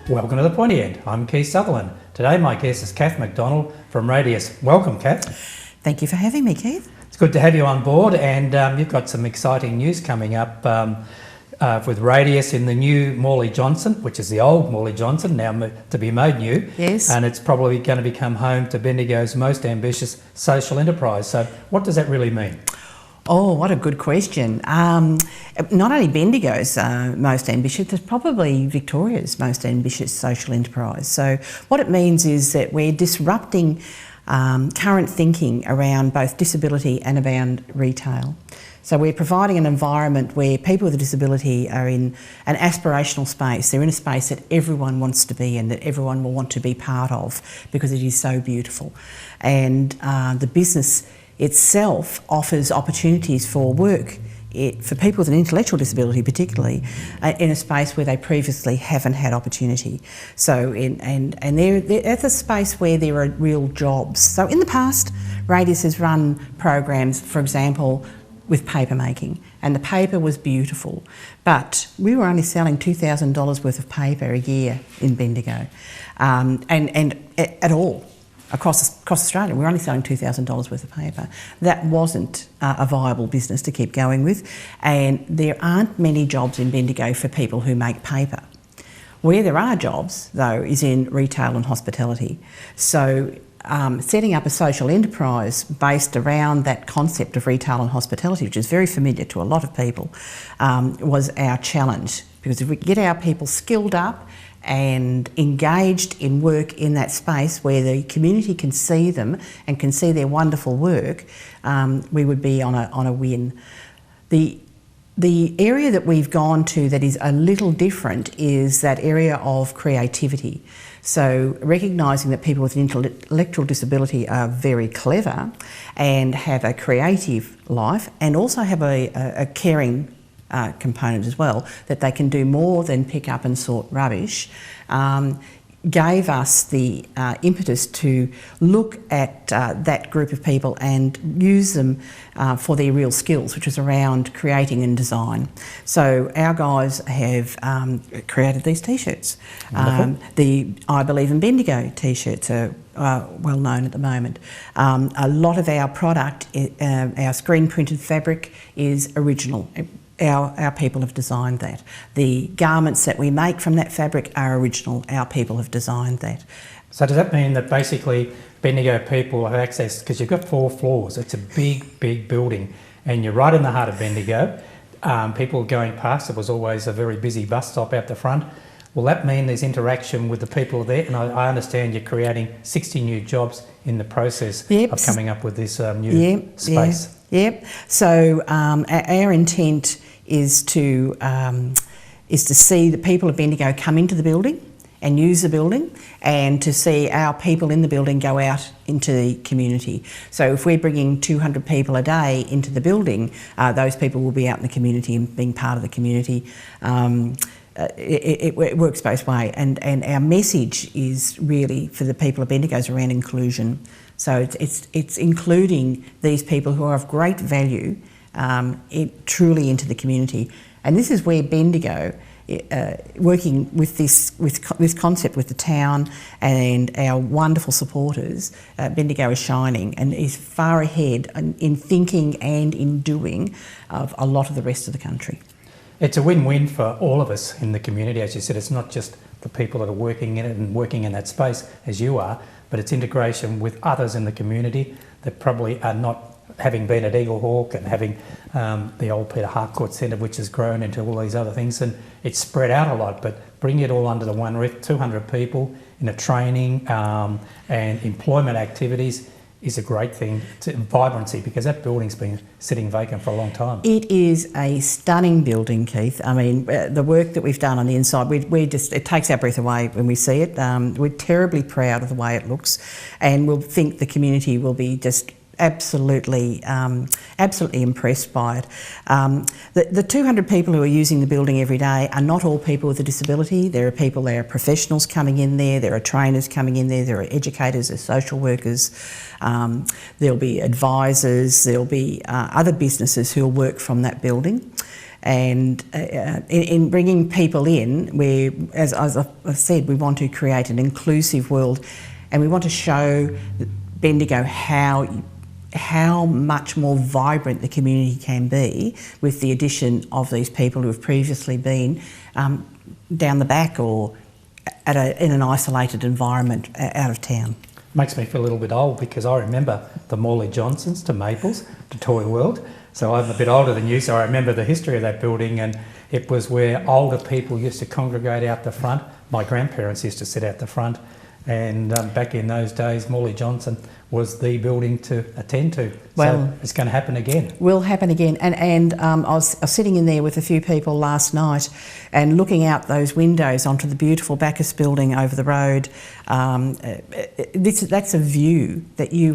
Welcome to the Pointy End. I'm Keith Sutherland. Today my guest is Cath McDonald from Radius. Welcome, Cath. Thank you for having me, Keith. It's good to have you on board, and you've got some exciting news coming up with Radius in the new Morley Johnson, which is the old Morley Johnson, now to be made new. Yes. And it's probably going to become home to Bendigo's most ambitious social enterprise. So what does that really mean? Oh, what a good question. Not only Bendigo's most ambitious, it's probably Victoria's most ambitious social enterprise. So what it means is that we're disrupting current thinking around both disability and around retail. So we're providing an environment where people with a disability are in an aspirational space. They're in a space that everyone wants to be in, that everyone will want to be part of because it is so beautiful. And the business itself offers opportunities for work for people with an intellectual disability particularly in a space where they previously haven't had opportunity. So that's a space where there are real jobs. So in the past, Radius has run programs, for example, with paper making, and the paper was beautiful, but we were only selling $2,000 worth of paper a year in Bendigo, and at all. Across Australia, we're only selling $2,000 worth of paper. That wasn't a viable business to keep going with, and there aren't many jobs in Bendigo for people who make paper. Where there are jobs, though, is in retail and hospitality. So setting up a social enterprise based around that concept of retail and hospitality, which is very familiar to a lot of people, was our challenge. Because if we get our people skilled up and engaged in work in that space where the community can see them and can see their wonderful work, we would be on a win. The area that we've gone to that is a little different is that area of creativity. So recognising that people with an intellectual disability are very clever and have a creative life and also have a caring component as well, that they can do more than pick up and sort rubbish, gave us the impetus to look at that group of people and use them for their real skills, which is around creating and design. So our guys have created these t-shirts. The I Believe in Bendigo t-shirts are well known at the moment. A lot of our product, our screen printed fabric, is original. Our people have designed that. The garments that we make from that fabric are original. Our people have designed that. So does that mean that basically Bendigo people have access, because you've got 4 floors, it's a big, big building, and you're right in the heart of Bendigo. People going past, it was always a very busy bus stop out the front. Will that mean there's interaction with the people there? And I understand you're creating 60 new jobs in the process of coming up with this new space. Yep. So our intent is to see the people of Bendigo come into the building and use the building, and to see our people in the building go out into the community. So if we're bringing 200 people a day into the building, those people will be out in the community and being part of the community. It works both ways, and our message is really for the people of Bendigo is around inclusion. So it's including these people who are of great value truly into the community, and this is where Bendigo, working with this concept with the town and our wonderful supporters, Bendigo is shining and is far ahead in thinking and in doing of a lot of the rest of the country. It's a win-win for all of us in the community. As you said, it's not just the people that are working in it and working in that space as you are, but it's integration with others in the community that probably are not, having been at Eagle Hawk and having the old Peter Harcourt Centre, which has grown into all these other things, and it's spread out a lot, but bring it all under the one roof, 200 people in a training and employment activities is a great thing to vibrancy, because that building's been sitting vacant for a long time. It is a stunning building, Keith. I mean, the work that we've done on the inside, it takes our breath away when we see it. We're terribly proud of the way it looks, and we'll think the community will be just absolutely impressed by it. The 200 people who are using the building every day are not all people with a disability. There are professionals coming in there are trainers coming in there are educators, there's social workers, there'll be advisors, there'll be other businesses who'll work from that building. And in bringing people in, as I've said, we want to create an inclusive world, and we want to show Bendigo how much more vibrant the community can be with the addition of these people who have previously been down the back or in an isolated environment out of town. Makes me feel a little bit old, because I remember the Morley Johnsons to Maples to Toy World. So I'm a bit older than you, so I remember the history of that building, and it was where older people used to congregate out the front. My grandparents used to sit out the front, and back in those days, Morley Johnson was the building to attend to. Well, so it's going to happen again. Will happen again. And I was sitting in there with a few people last night and looking out those windows onto the beautiful Bacchus building over the road. That's a view that you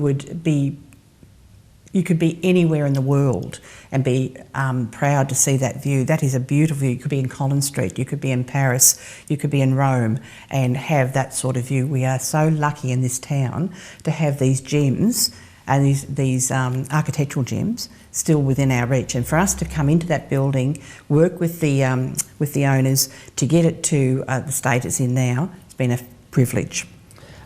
could be anywhere in the world and be proud to see that view. That is a beautiful view. You could be in Collins Street, you could be in Paris, you could be in Rome and have that sort of view. We are so lucky in this town to have these gems and these architectural gems still within our reach. And for us to come into that building, work with the owners to get it to the state it's in now, it's been a privilege.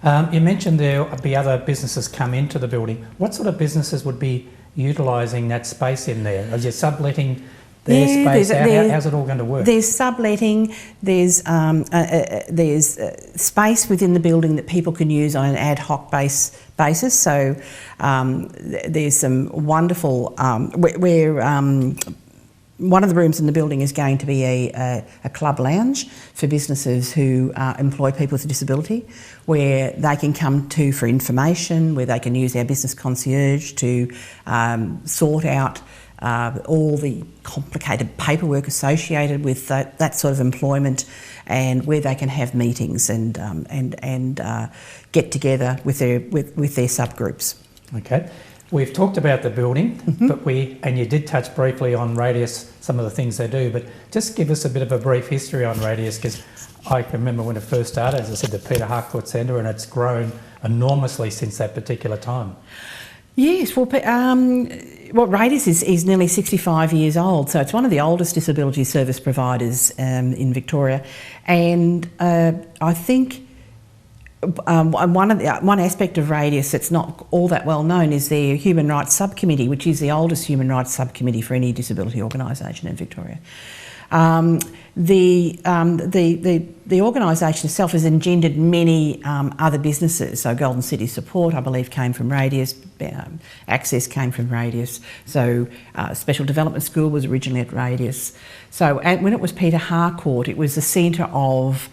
You mentioned there will be other businesses come into the building. What sort of businesses would be utilising that space in there? Are you subletting their space out? How's it all going to work? There's subletting, there's space within the building that people can use on an ad hoc basis. So there's some wonderful, one of the rooms in the building is going to be a club lounge for businesses who employ people with a disability, where they can come to for information, where they can use our business concierge to sort out all the complicated paperwork associated with that sort of employment, and where they can have meetings and get together with their subgroups. Okay. We've talked about the building, and you did touch briefly on Radius, some of the things they do, but just give us a bit of a brief history on Radius, because I can remember when it first started, as I said, the Peter Harcourt Centre, and it's grown enormously since that particular time. Yes, well, Radius is nearly 65 years old, so it's one of the oldest disability service providers in Victoria, and I think one aspect of Radius that's not all that well known is their Human Rights Subcommittee, which is the oldest human rights subcommittee for any disability organisation in Victoria. The organisation itself has engendered many other businesses. So Golden City Support, I believe, came from Radius. Access came from Radius. So Special Development School was originally at Radius. So when it was Peter Harcourt, it was the centre of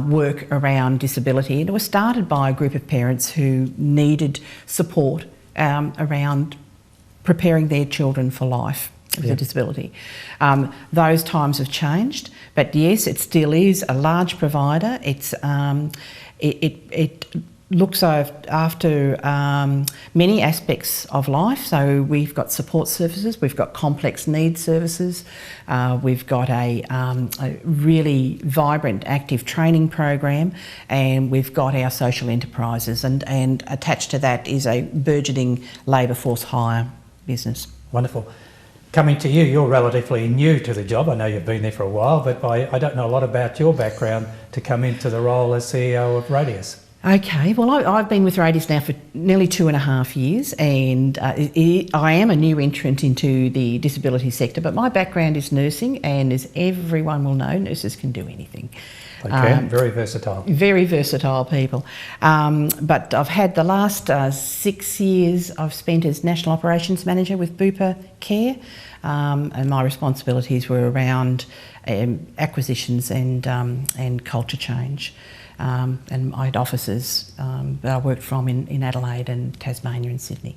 work around disability, and it was started by a group of parents who needed support around preparing their children for life with a disability. Those times have changed, but yes, it still is a large provider. It's it looks after many aspects of life. So we've got support services, we've got complex needs services, we've got a really vibrant, active training program, and we've got our social enterprises, and attached to that is a burgeoning labour force hire business. Wonderful. Coming to you, you're relatively new to the job. I know you've been there for a while, but I don't know a lot about your background to come into the role as CEO of Radius. Okay, well, I've been with Radius now for nearly 2.5 years, and I am a new entrant into the disability sector, but my background is nursing, and as everyone will know, nurses can do anything. Okay, very versatile. Very versatile people. But I've had the last 6 years I've spent as National Operations Manager with Bupa Care, and my responsibilities were around acquisitions and culture change. And I had offices that I worked from in Adelaide and Tasmania and Sydney.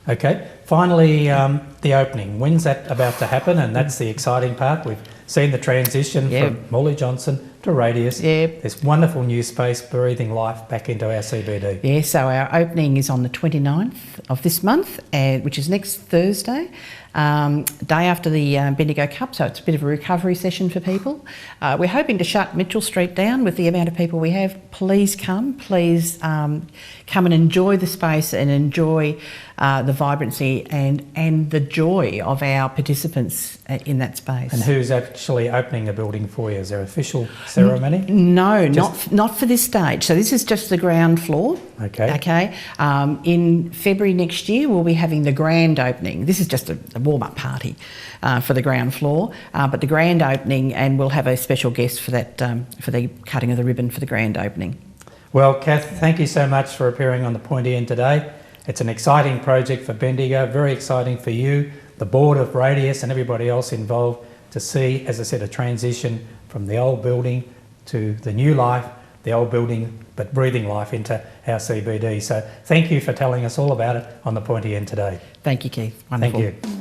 Okay, finally the opening. When's that about to happen? And that's the exciting part. We've seen the transition from Morley Johnson to Radius. This wonderful new space breathing life back into our CBD. Yeah, so our opening is on the 29th of this month, which is next Thursday. day after the Bendigo Cup, so it's a bit of a recovery session for people. We're hoping to shut Mitchell Street down with the amount of people we have. Please come, please come and enjoy the space and enjoy the vibrancy and the joy of our participants in that space. And who's actually opening the building for you? Is there an official ceremony? No, not for this stage. So this is just the ground floor. Okay. Okay. In February next year, we'll be having the grand opening. This is just a warm-up party for the ground floor, but the grand opening, and we'll have a special guest for that, for the cutting of the ribbon for the grand opening. Well, Cath, thank you so much for appearing on the Pointy End today. It's an exciting project for Bendigo, very exciting for you, the board of Radius and everybody else involved to see, as I said, a transition from the old building to the new life, the old building but breathing life into our CBD. So thank you for telling us all about it on the Pointy End today. Thank you, Keith. Wonderful. Thank you.